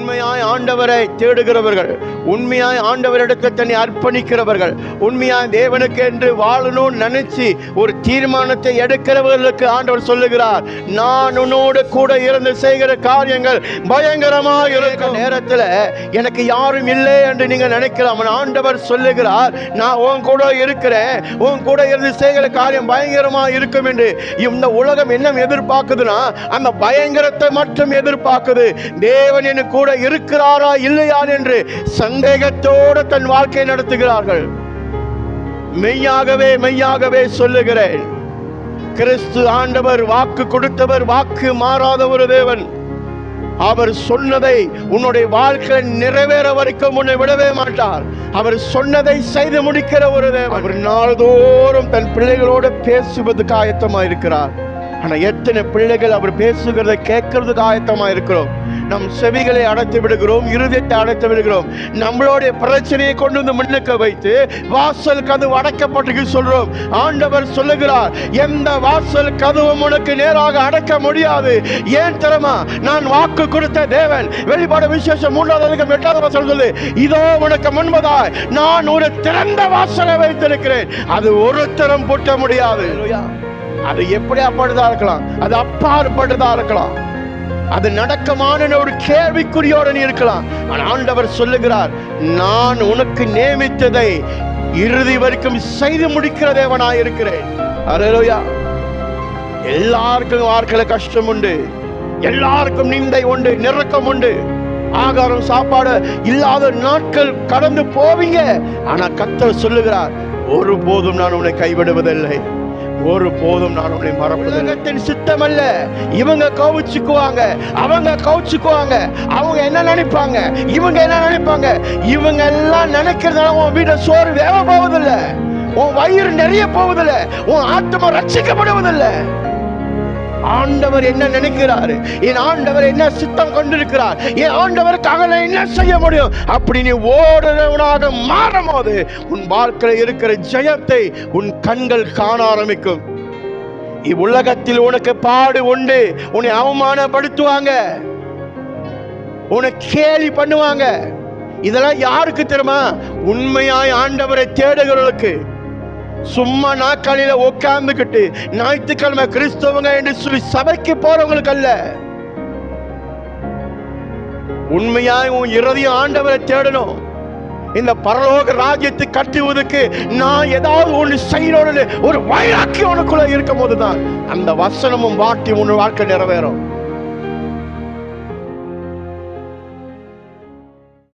உண்மையாய் ஆண்டவரை தேடுகிறவர்கள், உண்மையாய் ஆண்டவரிடத்தில் தன்னை அர்ப்பணிக்கிறவர்கள், உண்மையாய் தேவனுக்கு என்று வாழணும்னு நினைச்சு ஒரு தீர்மானத்தை எடுக்கிறவர்களுக்கு ஆண்டவர் சொல்லுகிறார், நான் உன்னோடு கூட இருந்து செய்கிற காரியங்கள் பயங்கரமாக இருக்கும். நேரத்தில் எனக்கு யாரும் இல்லை என்று நீங்க நினைக்கலாம். ஆண்டவர் சொல்லுகிறார், நான் உன் கூட இருக்கிறேன், உன் கூட இருந்து செய்கிற காரியம் பயங்கரமா இருக்கும் என்று. இந்த உலகம் என்ன எதிர்பார்க்குதுன்னா அந்த பயங்கரத்தை மட்டும் எதிர்பார்க்குது. தேவன் என் கூட இருக்கிறாரா இல்லையா என்று சந்தேகத்தோடு தன் வாழ்க்கை நடத்துகிறார்கள். மெய்யாகவே மெய்யாகவே சொல்லுகிறேன், கிறிஸ்து ஆண்டவர் வாக்கு கொடுத்தவர், வாக்கு மாறாத ஒரு தேவன். அவர் சொன்னதை உன்னுடைய வாழ்க்கையில் நிறைவேற வரைக்கும் உன்னை விடவே மாட்டார். அவர் சொன்னதை செய்து முடிக்கிற ஒரு தேவன். அவர் நாள்தோறும் தன் பிள்ளைகளோடு பேசுவதற்கு ஆயத்தமா இருக்கிறார். ஆனா எத்தனை பிள்ளைகள் அவர் பேசுகிறதை கேட்கறதுக்கு ஆயத்தமா இருக்கிறோம்? நம் செவிகளை அடைத்து விடுகிறோம், இருதயத்தை அடைத்து விடுகிறோம். நம்மளுடைய பிரச்சனையை கொண்டு வந்து முன்னுக்கு வைத்து வாசல் கதவு அடைக்கப்பட்டு சொல்றோம். ஆண்டவர் சொல்லுகிறார், எந்த வாசல் கதவும் உனக்கு நேராக அடைக்க முடியாது. ஏன் தெரியுமா? நான் வாக்கு கொடுத்த தேவன். வெளிப்பாடு விசேஷம் 3:8 சொல்லு, இதோ உனக்கு முன்பதாய் நான் ஒரு திறந்த வாசலை வைத்திருக்கிறேன், அது ஒருத்தரும் பூட்ட முடியாது. அது எப்படி அப்படிதான் இருக்கலாம், அது அப்பாற்பட்டதா இருக்கலாம், அது நடக்கமான ஒரு கேள்விக்குறியோடு நீ இருக்கலாம். ஆனால் ஆண்டவர் சொல்லுகிறார், நான் உனக்கு நியமித்ததை இறுதி வரைக்கும் செய்து முடிக்கிற தேவனாய் இருக்கிறேன். அல்லேலூயா. எல்லாருக்கும் வாழ்க்கையில கஷ்டம் உண்டு, எல்லாருக்கும் நிந்தை உண்டு, நெருக்கம் உண்டு, ஆகாரம் சாப்பாடு இல்லாத நாட்கள் கடந்து போவீங்க. ஆனா கர்த்தர் சொல்லுகிறார், ஒருபோதும் நான் உன்னை கைவிடுவதில்லை, ஒரு போதும் நான் உன்னை மறப்பதில்லை. சித்தம் அல்ல. இவங்க கவுச்சுக்குவாங்க, அவங்க கவுச்சுக்குவாங்க, அவங்க என்ன நினைப்பாங்க, இவங்க என்ன நினைப்பாங்க, இவங்க எல்லாம் நினைக்கிறதுனால உன் வீட்டை சோறு வேக போவதில்லை, உன் வயிறு நிறைய போவதில்லை, உன் ஆத்மா ரட்சிக்கப்படுவதில்லை. ஆண்டவர் என்ன நினைக்கிறாரு, என் ஆண்டவர் என்ன சித்தம் கொண்டிருக்கிறார், என் ஆண்டவருக்காக நான் என்ன செய்ய முடியும் அப்படி நீ ஓடுறவனாக மாறும் போது உன் வாழ்க்கையில் இருக்கிற ஜெயத்தை உன் கண்கள் காண ஆரம்பிக்கும். இவ்வுலகத்தில் உனக்கு பாடு உண்டு, உன்னை அவமானப்படுத்துவாங்க, உன்னை கேலி பண்ணுவாங்க. இதெல்லாம் யாருக்கு தெரியுமா? உண்மையாய் ஆண்டவரை தேடுகிறவர்களுக்கு. சும்மா நாட்காலில உட்கார்ந்துக்கிட்டு ஞாயிற்றுக்கிழமை கிறிஸ்தவங்க என்று சொல்லி சபைக்கு போறவங்களுக்கு அல்ல. உண்மையாய் உன் இருதயம் ஆண்டவரை தேடணும். இந்த பரலோக ராஜ்யத்தை கட்டுவதற்கு நான் ஏதாவது ஒன்று செய்யணும்னு ஒரு வைராக்கியம் உனக்குள்ள இருக்கும் போதுதான் அந்த வசனமும் வாட்டி உன் வாழ்க்கை நிறைவேறும்.